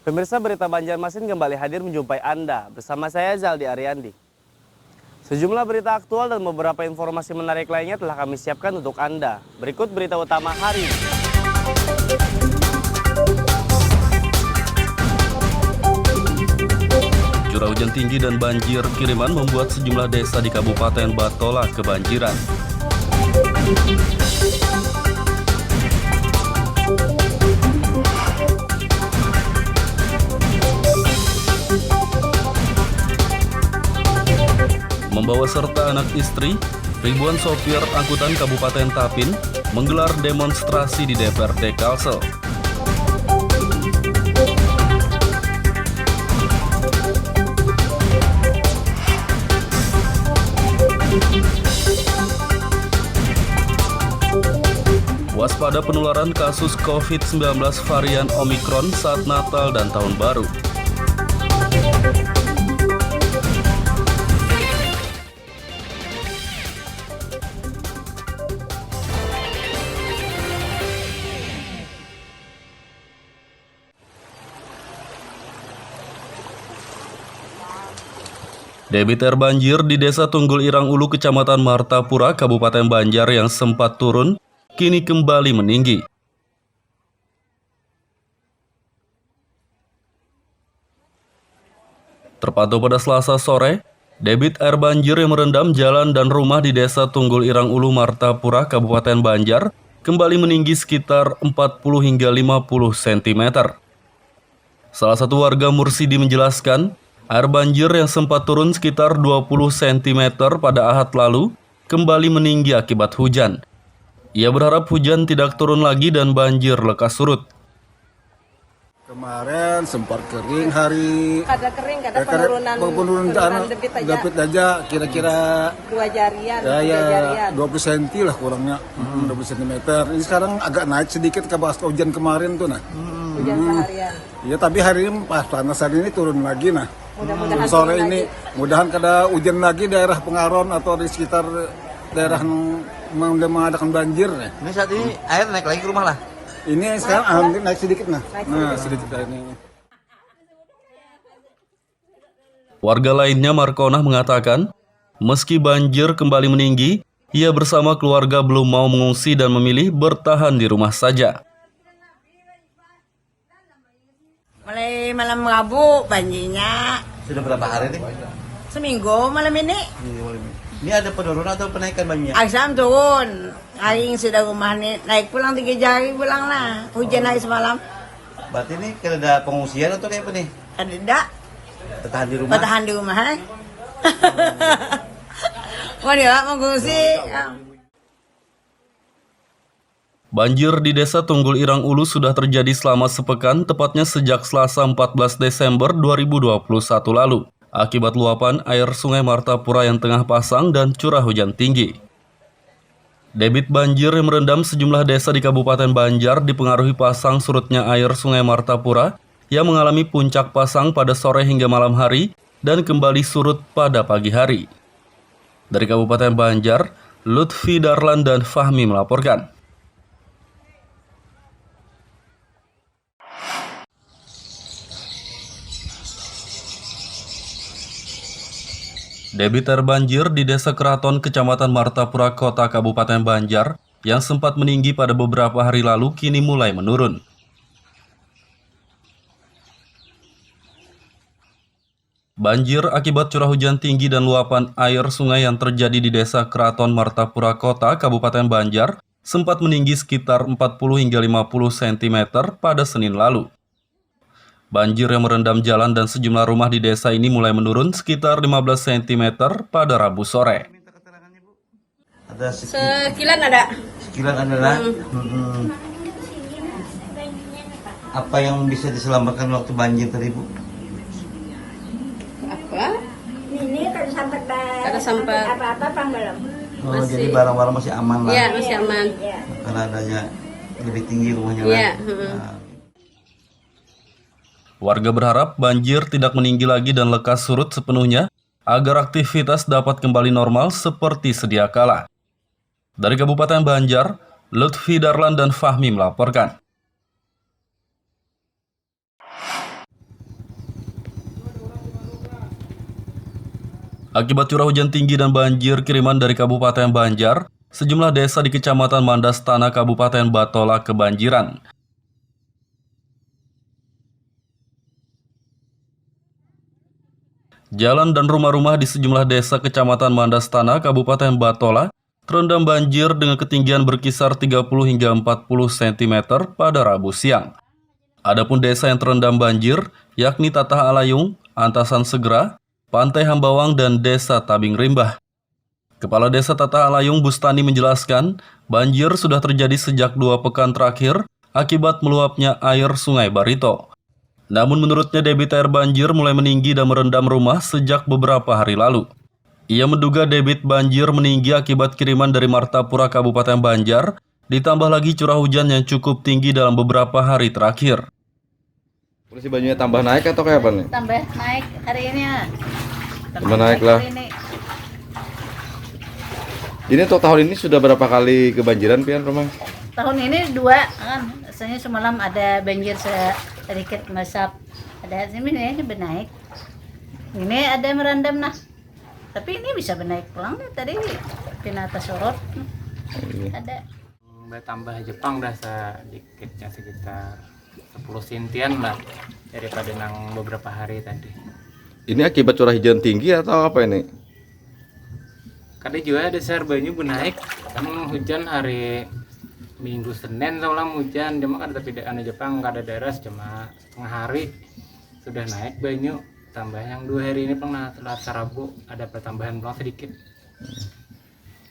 Pemirsa Berita Banjarmasin kembali hadir menjumpai Anda bersama saya Zaldi Ariandi. Sejumlah berita aktual dan beberapa informasi menarik lainnya telah kami siapkan untuk Anda. Berikut berita utama hari ini. Curah hujan tinggi dan banjir kiriman membuat sejumlah desa di Kabupaten Batola kebanjiran. Membawa serta anak istri, ribuan sopir angkutan Kabupaten Tapin menggelar demonstrasi di DPRD Kalsel. Waspada penularan kasus COVID-19 varian Omikron saat Natal dan Tahun Baru. Debit air banjir di Desa Tunggul Irang Ulu, Kecamatan Martapura, Kabupaten Banjar yang sempat turun, kini kembali meninggi. Terpantau pada Selasa sore, debit air banjir yang merendam jalan dan rumah di Desa Tunggul Irang Ulu, Martapura, Kabupaten Banjar, kembali meninggi sekitar 40 hingga 50 cm. Salah satu warga Mursidi menjelaskan, air banjir yang sempat turun sekitar 20 cm pada Ahad lalu kembali meninggi akibat hujan. Ia berharap hujan tidak turun lagi dan banjir lekas surut. Kemarin sempat kering hari. Ada kering, ada penurunan debit aja kira-kira 2 jarian, ya 20 cm lah kurangnya, 20 cm. Ini sekarang agak naik sedikit ke pas hujan kemarin tuh nah. Hujan seharian. Iya, tapi hari ini pas panas hari ini turun lagi nah. Mudah-mudahan Sore ini mudahan kada hujan lagi daerah Pengaron atau di sekitar daerah yang mengadakan banjir. Ini saat ini air naik lagi ke rumah lah. Ini sekarang alhamdulillah naik sedikit nah. Sedikit air ini. Warga lainnya Markonah mengatakan, meski banjir kembali meninggi, ia bersama keluarga belum mau mengungsi dan memilih bertahan di rumah saja. Mulai malam Rabu banjirnya. Sudah berapa hari nih? Seminggu malam ini. Ini ada penurunan atau penaikan banjir? Aksam turun. Hari ini sudah rumah nih naik pulang 3 jari pulang lah. Hujan hari semalam. Berarti ini kalau ada pengungsian atau kayak apa nih? Ada. Bertahan di rumah? Bertahan di rumah. Mau dia mengungsi. Banjir di Desa Tunggul Irang Ulu sudah terjadi selama sepekan, tepatnya sejak Selasa 14 Desember 2021 lalu, akibat luapan air Sungai Martapura yang tengah pasang dan curah hujan tinggi. Debit banjir yang merendam sejumlah desa di Kabupaten Banjar dipengaruhi pasang surutnya air Sungai Martapura yang mengalami puncak pasang pada sore hingga malam hari dan kembali surut pada pagi hari. Dari Kabupaten Banjar, Lutfi Darlan dan Fahmi melaporkan. Debit air banjir di Desa Keraton, Kecamatan Martapura, Kota Kabupaten Banjar, yang sempat meninggi pada beberapa hari lalu kini mulai menurun. Banjir akibat curah hujan tinggi dan luapan air sungai yang terjadi di Desa Keraton, Martapura, Kota Kabupaten Banjar, sempat meninggi sekitar 40 hingga 50 cm pada Senin lalu. Banjir yang merendam jalan dan sejumlah rumah di desa ini mulai menurun sekitar 15 cm pada Rabu sore. Ada Sekilan ada. sekilan adalah apa yang bisa diselamatkan waktu banjir tadi, Bu? Apa? Ini kalau sempat apa-apa pang belum. Oh, Masih. jadi barang-barang masih aman lah. Iya, masih aman. Ya. Karena adanya lebih tinggi rumahnya Iya, lah. Nah, Warga berharap banjir tidak meninggi lagi dan lekas surut sepenuhnya agar aktivitas dapat kembali normal seperti sedia kala. Dari Kabupaten Banjar, Lutfi Darlan dan Fahmi melaporkan. Akibat curah hujan tinggi dan banjir kiriman dari Kabupaten Banjar, sejumlah desa di Kecamatan Mandastana, Kabupaten Batola kebanjiran. Jalan dan rumah-rumah di sejumlah desa Kecamatan Mandastana, Kabupaten Batola terendam banjir dengan ketinggian berkisar 30 hingga 40 cm pada Rabu siang. Adapun desa yang terendam banjir yakni Tatah Alayung, Antasan Segera, Pantai Hambawang, dan Desa Tabing Rimbah. Kepala Desa Tatah Alayung Bustani menjelaskan, banjir sudah terjadi sejak 2 pekan terakhir akibat meluapnya air Sungai Barito. Namun menurutnya debit air banjir mulai meninggi dan merendam rumah sejak beberapa hari lalu. Ia menduga debit banjir meninggi akibat kiriman dari Martapura Kabupaten Banjar, ditambah lagi curah hujan yang cukup tinggi dalam beberapa hari terakhir. Polisi Banyunya tambah naik atau kayak apa nih? Tambah naik hari ini ya. Tambah naik lah. Ini untuk tahun ini sudah berapa kali kebanjiran pian rumah? Tahun ini 2 kan. Biasanya semalam ada banjir sedikit mesap. Ada ini benaik. Ini ada merendam nah. Tapi ini bisa benaik pulang deh tadi pinata sorot. Ada. Bertambah Jepang dah sedikitnya sekitar 10 sintian lah daripada nang beberapa hari tadi. Ini akibat curah hujan tinggi atau apa ini? Kadang juga dasar banyu naik kan hujan hari Minggu Senin semalam hujan cuma kan tapi ada Jepang nggak ada deras cuma setengah hari sudah naik banyu, tambah yang 2 hari ini pernah Selasa Rabu ada pertambahan pulang sedikit.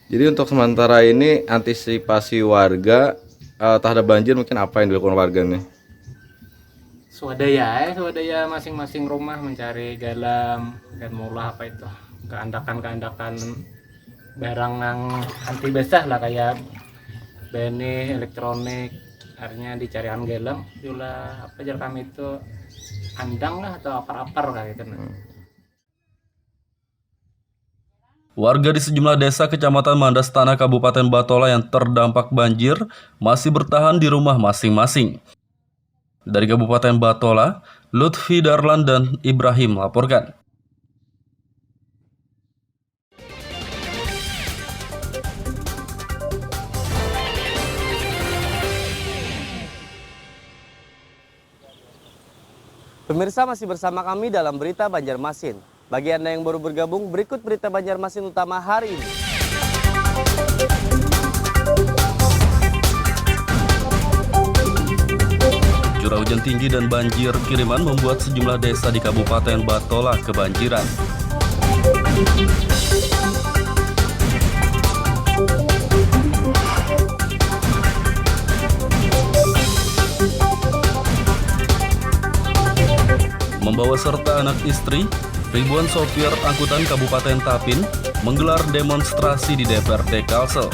Jadi untuk sementara ini antisipasi warga terhadap banjir mungkin apa yang dilakukan warga nih? Swadaya masing-masing rumah mencari garam dan mulah apa itu keandakan barang yang anti basah lah kayak benih elektronik, artinya dicarian garam juga apa jar kami itu andang lah atau apar-apar kayak gitu. Warga di sejumlah desa Kecamatan Mandastana, Kabupaten Batola yang terdampak banjir masih bertahan di rumah masing-masing. Dari Kabupaten Batola, Lutfi Darlan dan Ibrahim melaporkan. Pemirsa masih bersama kami dalam Berita Banjarmasin. Bagi Anda yang baru bergabung, berikut Berita Banjarmasin utama hari ini. Curah hujan tinggi dan banjir kiriman membuat sejumlah desa di Kabupaten Batola kebanjiran. Membawa serta anak istri, ribuan sopir angkutan Kabupaten Tapin menggelar demonstrasi di DPRD Kalsel.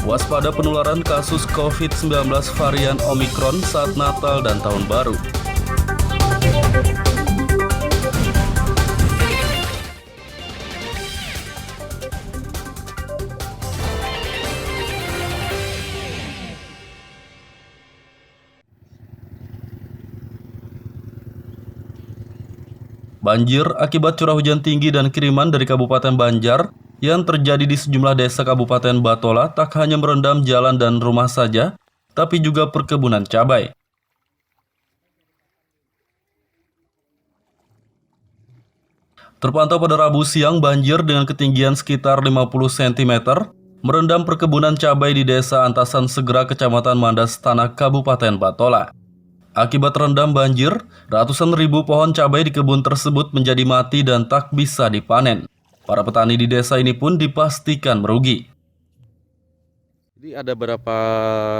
Waspada penularan kasus COVID-19 varian Omikron saat Natal dan Tahun Baru. Banjir akibat curah hujan tinggi dan kiriman dari Kabupaten Banjar yang terjadi di sejumlah desa Kabupaten Batola tak hanya merendam jalan dan rumah saja, tapi juga perkebunan cabai. Terpantau pada Rabu siang, banjir dengan ketinggian sekitar 50 cm merendam perkebunan cabai di Desa Antasan Segera, Kecamatan Mandastana, Kabupaten Batola. Akibat terendam banjir, ratusan ribu pohon cabai di kebun tersebut menjadi mati dan tak bisa dipanen. Para petani di desa ini pun dipastikan merugi. Jadi ada berapa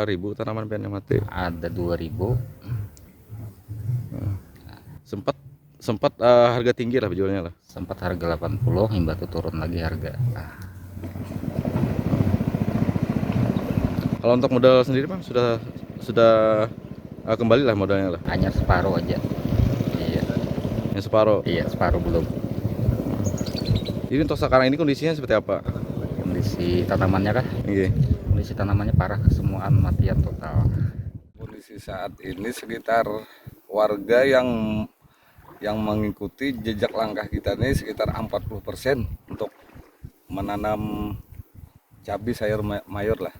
ribu tanaman yang mati? Ada 2.000. Sempat harga tinggi lah jualnya lah. Sempat harga 80, hingga tuh turun lagi harga. Kalau untuk modal sendiri Bang sudah kembali lah modalnya lah. Hanya separuh aja. Iya. Yang separuh? Iya, separuh belum. Jadi untuk sekarang ini kondisinya seperti apa? Kondisi tanamannya kah? Iya. Kondisi tanamannya parah, kesemuan matian total. Kondisi saat ini sekitar warga yang mengikuti jejak langkah kita ini sekitar 40% untuk menanam cabai sayur mayur lah.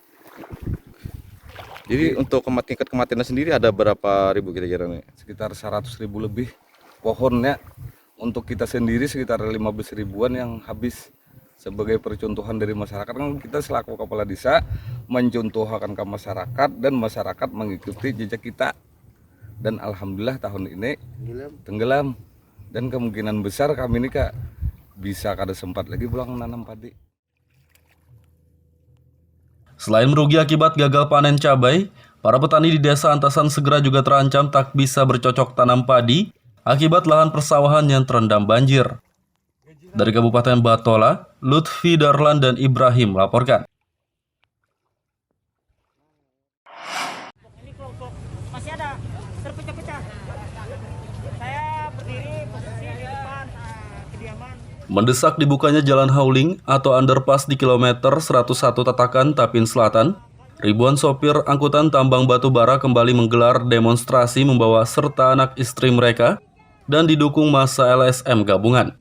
Jadi untuk tingkat kematiannya sendiri ada berapa ribu kira-kira nih? Sekitar 100.000 lebih pohonnya. Untuk kita sendiri sekitar 15 ribuan yang habis. Sebagai percontohan dari masyarakat, kan kita selaku kepala desa mencontohkan ke masyarakat dan masyarakat mengikuti jejak kita. Dan alhamdulillah tahun ini tenggelam. Dan kemungkinan besar kami ini Kak bisa kada sempat lagi pulang menanam padi. Selain merugi akibat gagal panen cabai, para petani di Desa Antasan Segera juga terancam tak bisa bercocok tanam padi akibat lahan persawahan yang terendam banjir. Dari Kabupaten Batola, Lutfi Darlan dan Ibrahim melaporkan. Masih ada terpecah-pecah. Saya berdiri posisi di depan kediaman. Mendesak dibukanya Jalan Hauling atau underpass di kilometer 101 Tatakan, Tapin Selatan, ribuan sopir angkutan tambang batu bara kembali menggelar demonstrasi membawa serta anak istri mereka dan didukung massa LSM gabungan.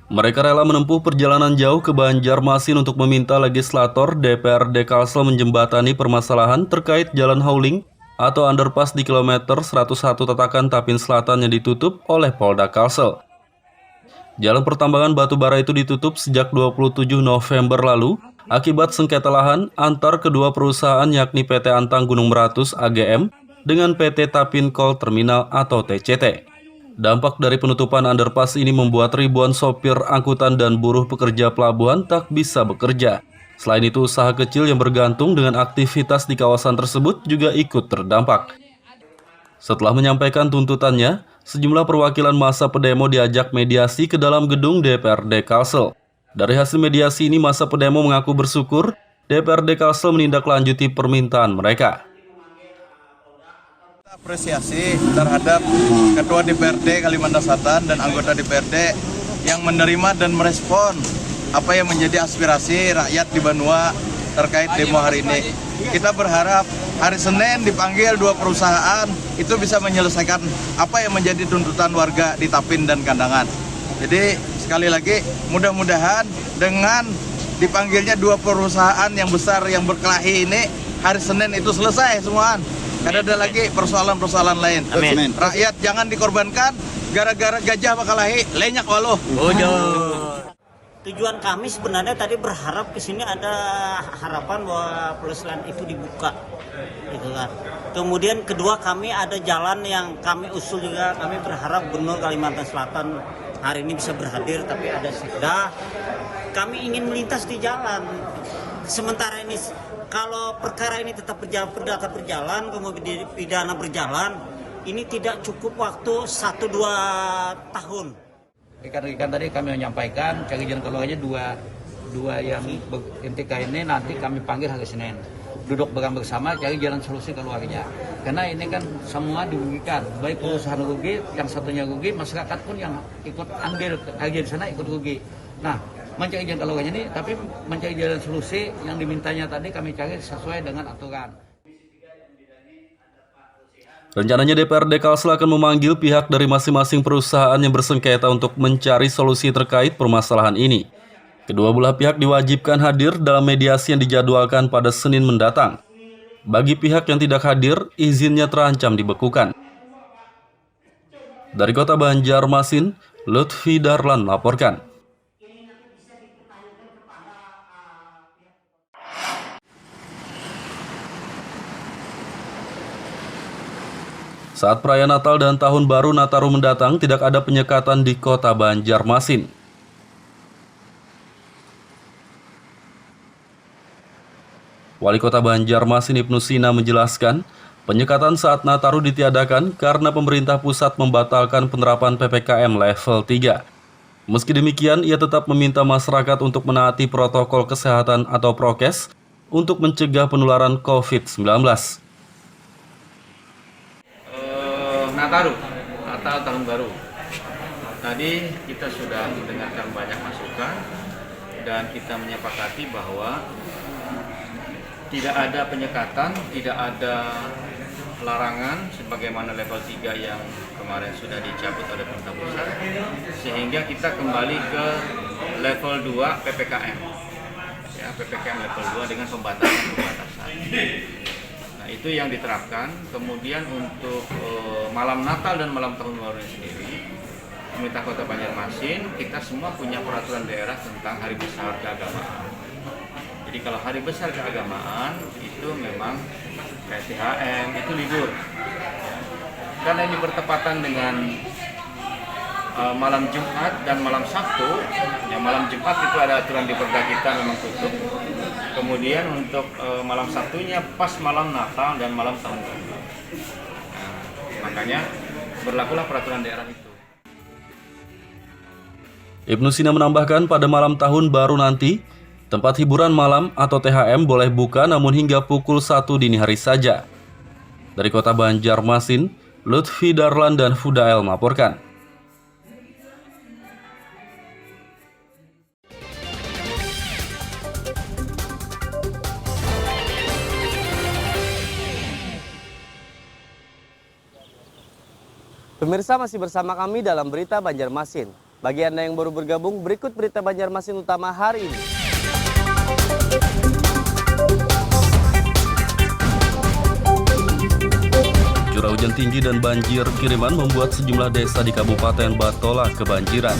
Mereka rela menempuh perjalanan jauh ke Banjarmasin untuk meminta legislator DPRD Kalsel menjembatani permasalahan terkait Jalan Hauling atau underpass di kilometer 101 Tatakan Tapin Selatan yang ditutup oleh Polda Kalsel. Jalan pertambangan batu bara itu ditutup sejak 27 November lalu akibat sengketa lahan antar kedua perusahaan yakni PT Antang Gunung Meratus AGM dengan PT Tapin Coal Terminal atau TCT. Dampak dari penutupan underpass ini membuat ribuan sopir angkutan dan buruh pekerja pelabuhan tak bisa bekerja. Selain itu, usaha kecil yang bergantung dengan aktivitas di kawasan tersebut juga ikut terdampak. Setelah menyampaikan tuntutannya, sejumlah perwakilan massa pedemo diajak mediasi ke dalam gedung DPRD Kalsel. Dari hasil mediasi ini, massa pedemo mengaku bersyukur DPRD Kalsel menindaklanjuti permintaan mereka. Apresiasi terhadap Ketua DPRD Kalimantan Selatan dan anggota DPRD yang menerima dan merespon apa yang menjadi aspirasi rakyat di Banua terkait demo hari ini. Kita berharap hari Senin dipanggil dua perusahaan itu bisa menyelesaikan apa yang menjadi tuntutan warga di Tapin dan Kandangan. Jadi sekali lagi mudah-mudahan dengan dipanggilnya dua perusahaan yang besar yang berkelahi ini hari Senin itu selesai semua. Karena ada lagi persoalan-persoalan lain. Amin. Rakyat jangan dikorbankan gara-gara gajah bakalahi lenyak waluh. Tujuan kami sebenarnya tadi berharap ke sini ada harapan bahwa pelestarian itu dibuka, gitu kan. Kemudian kedua kami ada jalan yang kami usul juga, kami berharap Gubernur Kalimantan Selatan hari ini bisa berhadir, tapi ada sekda. Kami ingin melintas di jalan. Sementara ini kalau perkara ini tetap berjalan, kemudian pidana berjalan, ini tidak cukup waktu 1-2 tahun. Rekan-rekan tadi kami menyampaikan cari jalan keluarnya dua yang intikai ini nanti kami panggil hari Senin. Duduk bersama cari jalan solusi keluarnya. Karena ini kan semua dirugikan, baik perusahaan rugi, yang satunya rugi, masyarakat pun yang ikut ambil kerja di sana ikut rugi. Nah, mencari jalan keluarnya ini, tapi mencari jalan solusi yang dimintanya tadi kami cari sesuai dengan aturan. Rencananya DPRD Kalsel akan memanggil pihak dari masing-masing perusahaan yang bersengketa untuk mencari solusi terkait permasalahan ini. Kedua belah pihak diwajibkan hadir dalam mediasi yang dijadwalkan pada Senin mendatang. Bagi pihak yang tidak hadir, izinnya terancam dibekukan. Dari Kota Banjarmasin, Lutfi Darlan melaporkan. Saat perayaan Natal dan Tahun Baru Nataru mendatang, tidak ada penyekatan di Kota Banjarmasin. Wali Kota Banjarmasin Ibnu Sina menjelaskan, penyekatan saat Nataru ditiadakan karena pemerintah pusat membatalkan penerapan PPKM level 3. Meski demikian, ia tetap meminta masyarakat untuk menaati protokol kesehatan atau prokes untuk mencegah penularan COVID-19. Nataru, Natal Tahun Baru. Tadi kita sudah mendengarkan banyak masukan dan kita menyepakati bahwa tidak ada penyekatan, tidak ada larangan sebagaimana level 3 yang kemarin sudah dicabut oleh pemerintah pusat, sehingga kita kembali ke level 2 PPKM. Ya, PPKM level 2 dengan pembatasan-pembatasan. Nah, itu yang diterapkan. Kemudian untuk malam Natal dan malam Tahun Baru sendiri, pemerintah Kota Banjarmasin, kita semua punya peraturan daerah tentang hari besar keagamaan. Jadi kalau hari besar keagamaan itu memang kayak THM itu libur. Karena ini bertepatan dengan malam Jumat dan malam Sabtu. Ya, malam Jumat itu ada aturan di Perda kita memang tutup. Kemudian untuk malam Sabtunya pas malam Natal dan malam Tahun Baru. Nah, makanya berlakulah peraturan daerah itu. Ibnu Sina menambahkan pada malam Tahun Baru nanti, tempat hiburan malam atau THM boleh buka namun hingga pukul 1 dini hari saja. Dari Kota Banjarmasin, Lutfi Darlan dan Fudael melaporkan. Pemirsa masih bersama kami dalam Berita Banjarmasin. Bagi Anda yang baru bergabung, berikut Berita Banjarmasin utama hari ini. Curah hujan tinggi dan banjir kiriman membuat sejumlah desa di Kabupaten Batola kebanjiran.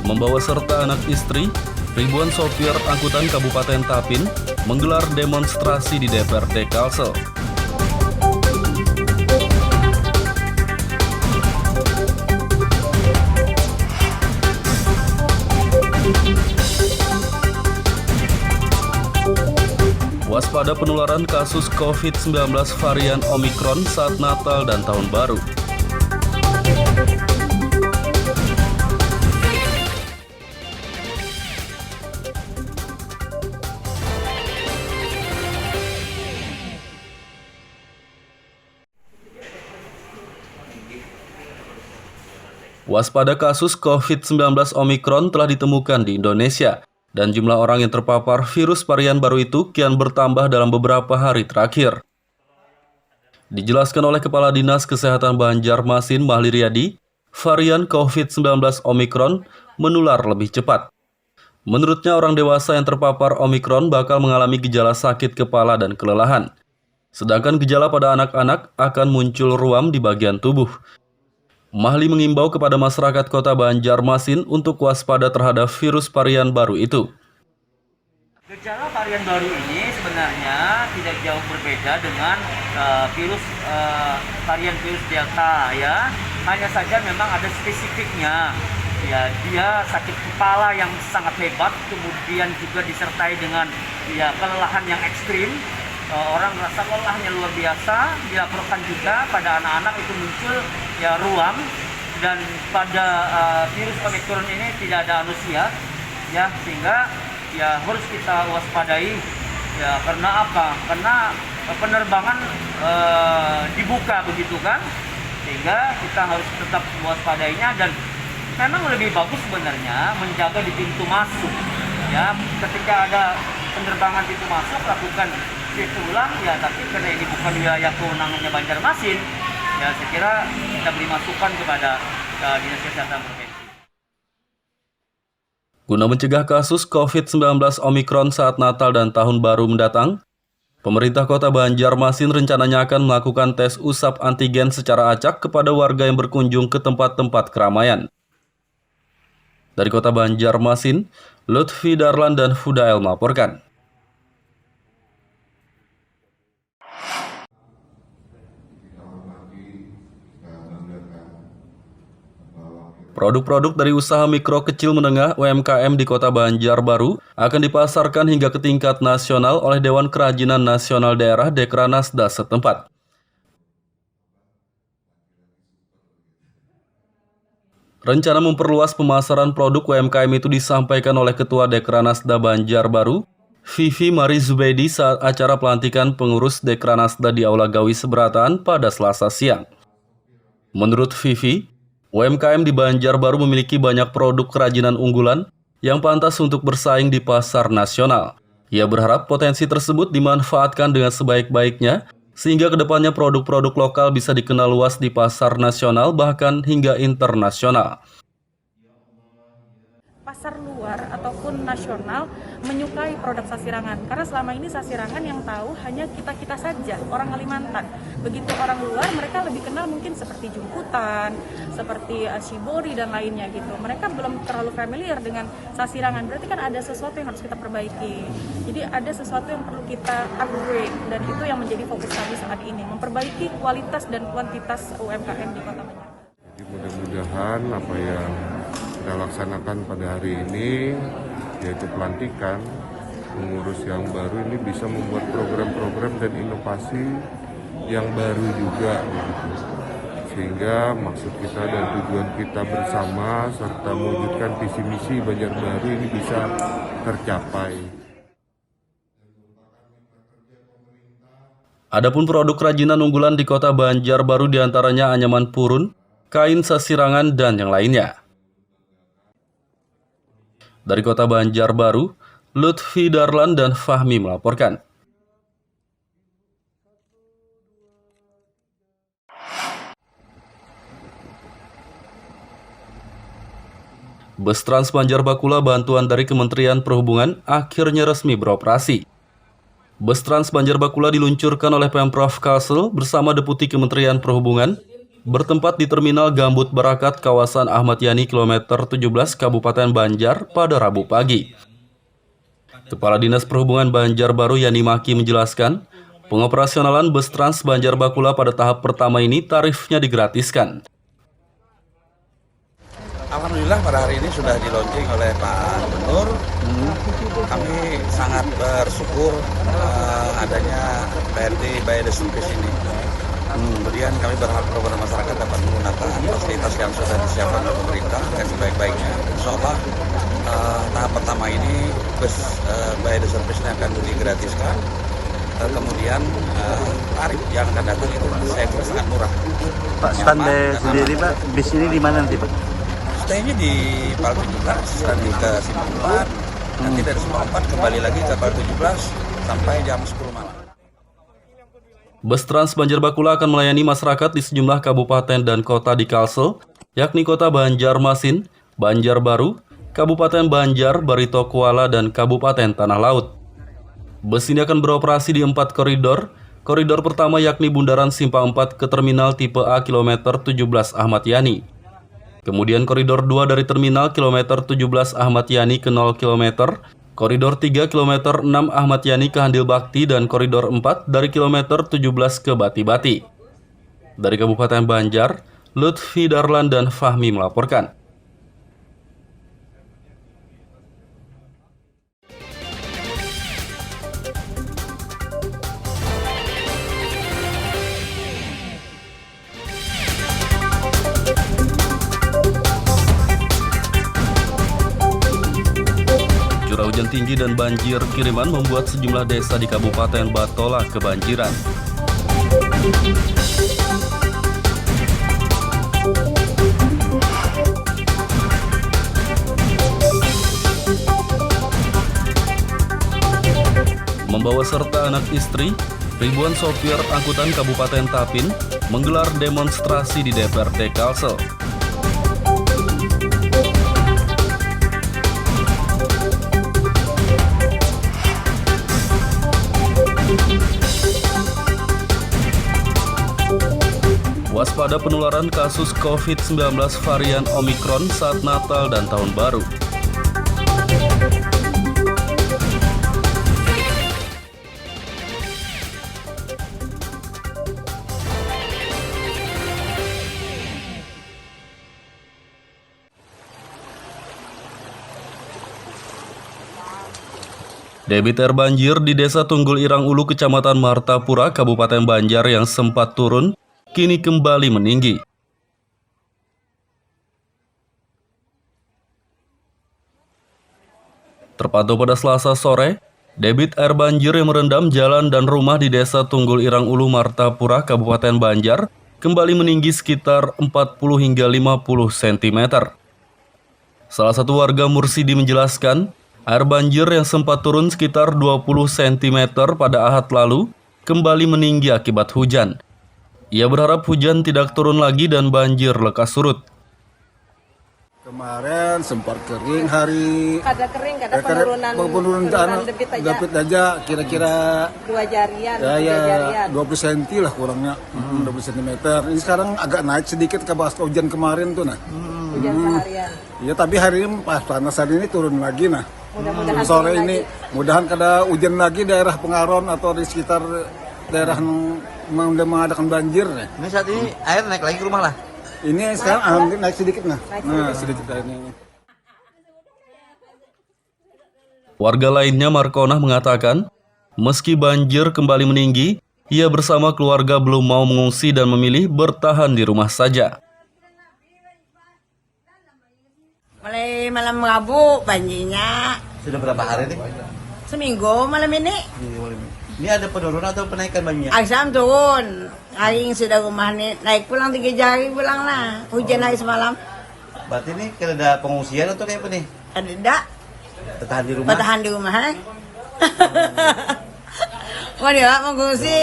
Membawa serta anak istri, ribuan sopir angkutan Kabupaten Tapin menggelar demonstrasi di DPRD Kalsel. Waspada penularan kasus COVID-19 varian Omikron saat Natal dan Tahun Baru. Waspada kasus COVID-19 Omikron telah ditemukan di Indonesia, dan jumlah orang yang terpapar virus varian baru itu kian bertambah dalam beberapa hari terakhir. Dijelaskan oleh Kepala Dinas Kesehatan Banjarmasin Mahli Riyadi, varian COVID-19 Omikron menular lebih cepat. Menurutnya, orang dewasa yang terpapar Omikron bakal mengalami gejala sakit kepala dan kelelahan. Sedangkan gejala pada anak-anak akan muncul ruam di bagian tubuh. Mahli mengimbau kepada masyarakat Kota Banjarmasin untuk waspada terhadap virus varian baru itu. Gejala varian baru ini sebenarnya tidak jauh berbeda dengan varian virus Delta ya. Hanya saja memang ada spesifiknya. Ya, dia sakit kepala yang sangat hebat, kemudian juga disertai dengan kelelahan yang ekstrim. Orang merasa lelahnya luar biasa, dilaporkan juga pada anak-anak itu muncul ruam, dan pada virus Omikron ini tidak ada anusia ya, sehingga harus kita waspadai ya. Karena apa? Karena penerbangan dibuka begitu kan, sehingga kita harus tetap waspadainya, dan memang lebih bagus sebenarnya menjaga di pintu masuk ya. Ketika ada penerbangan pintu masuk, lakukan itu ulang ya, tapi karena ini bukan wilayah kewenangannya Banjarmasin ya, saya kira kita beri masukan kepada Dinas Kesehatan Provinsi. Guna mencegah kasus COVID-19 Omikron saat Natal dan Tahun Baru mendatang, pemerintah Kota Banjarmasin rencananya akan melakukan tes usap antigen secara acak kepada warga yang berkunjung ke tempat-tempat keramaian. Dari Kota Banjarmasin, Lutfi Darlan dan Fudael melaporkan. Produk-produk dari usaha mikro kecil menengah UMKM di Kota Banjarbaru akan dipasarkan hingga ke tingkat nasional oleh Dewan Kerajinan Nasional Daerah Dekranasda setempat. Rencana memperluas pemasaran produk UMKM itu disampaikan oleh Ketua Dekranasda Banjarbaru, Vivi Mari Zubaidi saat acara pelantikan pengurus Dekranasda di Aula Gawi Seberatan pada Selasa siang. Menurut Vivi, UMKM di Banjarbaru memiliki banyak produk kerajinan unggulan yang pantas untuk bersaing di pasar nasional. Ia berharap potensi tersebut dimanfaatkan dengan sebaik-baiknya, sehingga kedepannya produk-produk lokal bisa dikenal luas di pasar nasional bahkan hingga internasional. Pasar luar ataupun nasional menyukai produk Sasirangan karena selama ini Sasirangan yang tahu hanya kita-kita saja, orang Kalimantan. Begitu orang luar mereka lebih kenal mungkin seperti Jumputan, seperti Shibori dan lainnya gitu. Mereka belum terlalu familiar dengan Sasirangan. Berarti kan ada sesuatu yang harus kita perbaiki. Jadi ada sesuatu yang perlu kita upgrade dan itu yang menjadi fokus kami saat ini, memperbaiki kualitas dan kuantitas UMKM di Kota Banjar. Mudah-mudahan apa yang kita laksanakan pada hari ini, yaitu pelantikan pengurus yang baru ini bisa membuat program-program dan inovasi yang baru juga, sehingga maksud kita dan tujuan kita bersama serta mewujudkan visi misi Banjarbaru ini bisa tercapai. Adapun produk kerajinan unggulan di Kota Banjarbaru diantaranya anyaman purun, kain Sasirangan, dan yang lainnya. Dari Kota Banjarbaru, Lutfi Darlan dan Fahmi melaporkan. Bus Trans Banjarbakula bantuan dari Kementerian Perhubungan akhirnya resmi beroperasi. Bus Trans Banjarbakula diluncurkan oleh Pemprov Kalsel bersama Deputi Kementerian Perhubungan bertempat di Terminal Gambut Barakat, kawasan Ahmad Yani, kilometer 17, Kabupaten Banjar pada Rabu pagi. Kepala Dinas Perhubungan Banjarbaru Yani Maki menjelaskan, pengoperasionalan Bus Trans Banjarbakula pada tahap pertama ini tarifnya digratiskan. Alhamdulillah pada hari ini sudah di-launching oleh Pak Gubernur. Kami sangat bersyukur adanya BRT by the Service ini. Kemudian kami berharap kepada masyarakat dapat menggunakan fasilitas yang sudah disiapkan oleh pemerintah dengan sebaik-baiknya. Insya Allah tahap pertama ini bus by the Service ini akan digratiskan. Kemudian tarif yang akan datang itu saya kira sangat murah. Pak, standby sendiri Pak, bis ini di mana nanti Pak? Stay-nya di Pal 17, nanti ke Simpang 4, nanti dari Simpang 4 kembali lagi ke Pal 17 sampai jam 10 malam. Bus Trans Banjarbakula akan melayani masyarakat di sejumlah kabupaten dan kota di Kalsel, yakni Kota Banjarmasin, Banjarbaru, Kabupaten Banjar, Barito Kuala, dan Kabupaten Tanah Laut. Bus ini akan beroperasi di 4 koridor. Koridor pertama yakni Bundaran Simpang 4 ke Terminal Tipe A kilometer 17 Ahmad Yani. Kemudian koridor 2 dari Terminal kilometer 17 Ahmad Yani ke 0 km. Koridor 3 kilometer 6 Ahmad Yani ke Handil Bakti, dan koridor 4 dari kilometer 17 ke Bati-Bati. Dari Kabupaten Banjar, Lutfi Darlan dan Fahmi melaporkan. Curah hujan tinggi dan banjir kiriman membuat sejumlah desa di Kabupaten Batola kebanjiran. Membawa serta anak istri, ribuan sopir angkutan Kabupaten Tapin menggelar demonstrasi di DPRD Kalsel. Waspada penularan kasus COVID-19 varian Omikron saat Natal dan Tahun Baru. Debit air banjir di Desa Tunggul Irang Ulu, Kecamatan Martapura, Kabupaten Banjar yang sempat turun, kini kembali meninggi. Terpantau pada Selasa sore, debit air banjir yang merendam jalan dan rumah di Desa Tunggul Irang Ulu Martapura, Kabupaten Banjar, kembali meninggi sekitar 40 hingga 50 cm. Salah satu warga Mursidi menjelaskan, air banjir yang sempat turun sekitar 20 cm pada Ahad lalu, kembali meninggi akibat hujan. Ia berharap hujan tidak turun lagi dan banjir lekas surut. Kemarin sempat kering hari. Kada kering, kada penurunan debit aja kira-kira 2 jarian, ya 20 cm lah kurangnya, 20 cm. Ini sekarang agak naik sedikit ke pas hujan kemarin tuh nah. Hujan seharian. Iya, tapi hari ini pas panas hari ini turun lagi nah. Mudah-mudahan Sore ini mudahan kada hujan lagi daerah Pengaron atau di sekitar daerah yang mengadakan banjir. Ini saat ini air naik lagi ke rumah lah. Ini sekarang alhamdulillah naik sedikit nah. Sedikit airnya. Warga lainnya Markonah mengatakan, meski banjir kembali meninggi, ia bersama keluarga belum mau mengungsi dan memilih bertahan di rumah saja. Mulai malam Rabu banjirnya. Sudah berapa hari nih? Seminggu malam ini. Ini ada penurunan atau penaikan banjir? Aksam turun. Hari ini sudah rumah nih naik pulang 3 jari pulang lah. Hujan hari semalam. Berarti ini kalau ada pengungsian atau kayak apa nih? Ada. Bertahan di rumah? Bertahan di rumah. Mau dia mengungsi.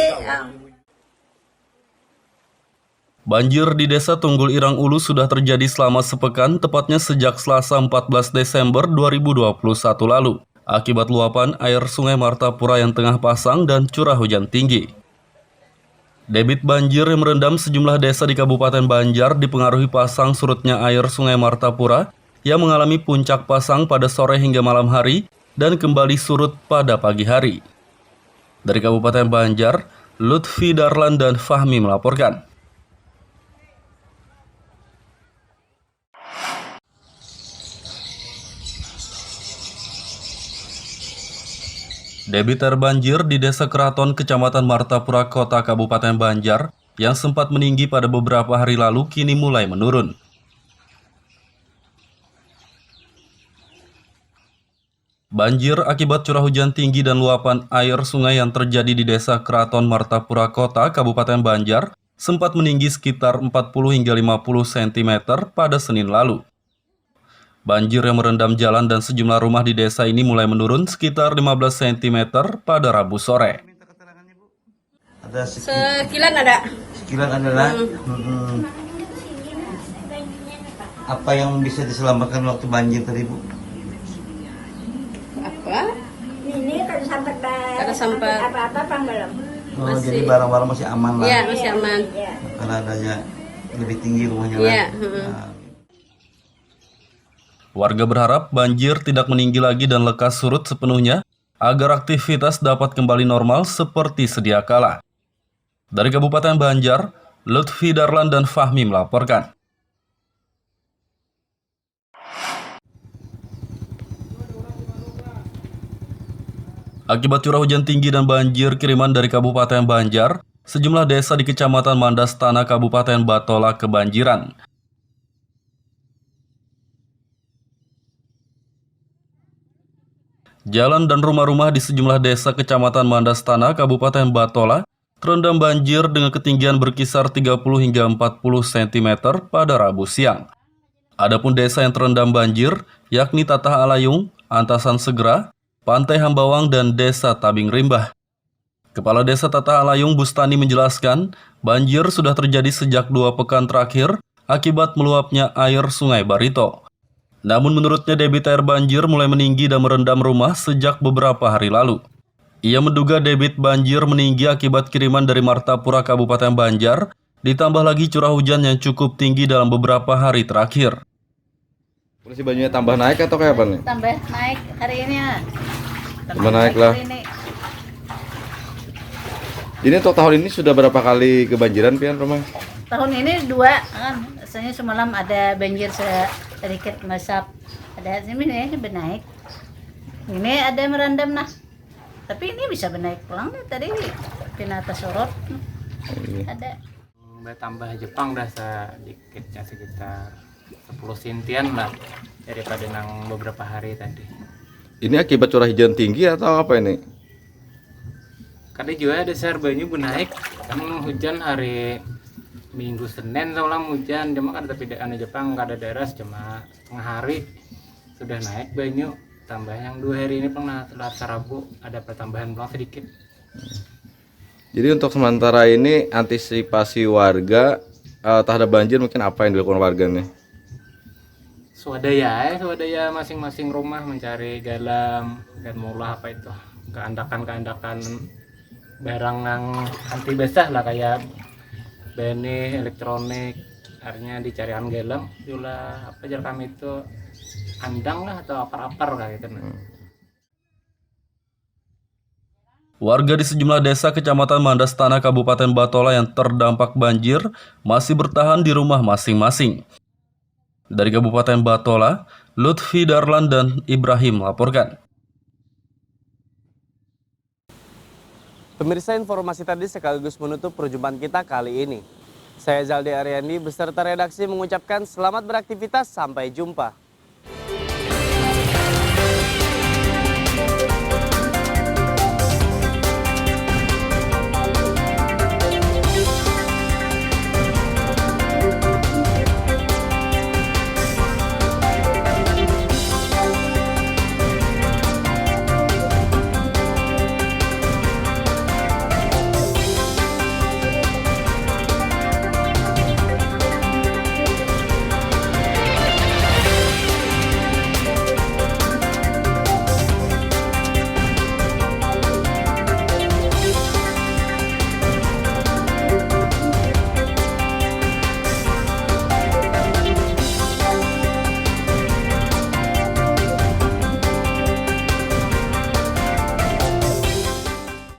Banjir di Desa Tunggul Irang Ulu sudah terjadi selama sepekan, tepatnya sejak Selasa 14 Desember 2021 lalu. Akibat luapan air Sungai Martapura yang tengah pasang dan curah hujan tinggi. Debit banjir yang merendam sejumlah desa di Kabupaten Banjar dipengaruhi pasang surutnya air Sungai Martapura yang mengalami puncak pasang pada sore hingga malam hari dan kembali surut pada pagi hari. Dari Kabupaten Banjar, Lutfi Darlan dan Fahmi melaporkan. Debit air banjir di Desa Keraton, Kecamatan Martapura, Kota Kabupaten Banjar, yang sempat meninggi pada beberapa hari lalu kini mulai menurun. Banjir akibat curah hujan tinggi dan luapan air sungai yang terjadi di Desa Keraton Martapura, Kota Kabupaten Banjar, sempat meninggi sekitar 40 hingga 50 cm pada Senin lalu. Banjir yang merendam jalan dan sejumlah rumah di desa ini mulai menurun sekitar 15 cm pada Rabu sore. Ada sekilan ada. Sekilan adalah apa yang bisa diselamatkan waktu banjir tadi, Bu? Apa? Ini kada sampai apa-apa pang belum. Oh, jadi barang-barang masih aman lah. Iya, masih aman. Karena adanya lebih tinggi rumahnya Iya. Warga berharap banjir tidak meninggi lagi dan lekas surut sepenuhnya agar aktivitas dapat kembali normal seperti sedia kala. Dari Kabupaten Banjar, Lutfi Darlan dan Fahmi melaporkan. Akibat curah hujan tinggi dan banjir kiriman dari Kabupaten Banjar, sejumlah desa di Kecamatan Mandastana, Kabupaten Batola kebanjiran. Jalan dan rumah-rumah di sejumlah desa Kecamatan Mandastana, Kabupaten Batola, terendam banjir dengan ketinggian berkisar 30 hingga 40 cm pada Rabu siang. Adapun desa yang terendam banjir, yakni Tatah Alayung, Antasan Segera, Pantai Hambawang, dan Desa Tabing Rimbah. Kepala Desa Tatah Alayung Bustani menjelaskan, banjir sudah terjadi sejak 2 pekan terakhir akibat meluapnya air Sungai Barito. Namun menurutnya debit air banjir mulai meninggi dan merendam rumah sejak beberapa hari lalu. Ia menduga debit banjir meninggi akibat kiriman dari Martapura, Kabupaten Banjar, ditambah lagi curah hujan yang cukup tinggi dalam beberapa hari terakhir. Polisi banjirnya tambah naik atau kayak apa nih? Tambah naik hari ini ya. Tambah naik lah. Ini untuk tahun ini sudah berapa kali kebanjiran pian rumah? Tahun ini 2 kan. Biasanya semalam ada banjir sedikit masap. Ada ini benaik. Ini ada merendam nah. Tapi ini bisa benaik pulang nih tadi pinata sorot. Ada. Tambah Jepang dah sedikitnya sekitar 10 sintian lah daripada nang beberapa hari tadi. Ini akibat curah hujan tinggi atau apa ini? Karena juga dasar banyu naik, kan hujan hari Minggu Senin semalam hujan, cuma kan tapi di Jepang nggak ada deras, cuma setengah hari sudah naik banyu. Tambah yang 2 hari ini pernah Selasa Rabu ada pertambahan pulang sedikit. Jadi untuk sementara ini antisipasi warga terhadap banjir mungkin apa yang dilakukan warga nih? Swadaya masing-masing rumah mencari garam dan mulah apa itu keandakan barang yang anti basah lah kayak benih, elektronik, akhirnya dicarikan garam, juga apa jar kami itu andang lah atau apar-apar kayak gitu. Warga di sejumlah desa Kecamatan Mandastana, Kabupaten Batola yang terdampak banjir masih bertahan di rumah masing-masing. Dari Kabupaten Batola, Lutfi Darlan dan Ibrahim melaporkan. Pemirsa, informasi tadi sekaligus menutup perjumpaan kita kali ini. Saya Zaldi Aryandi beserta redaksi mengucapkan selamat beraktivitas, sampai jumpa.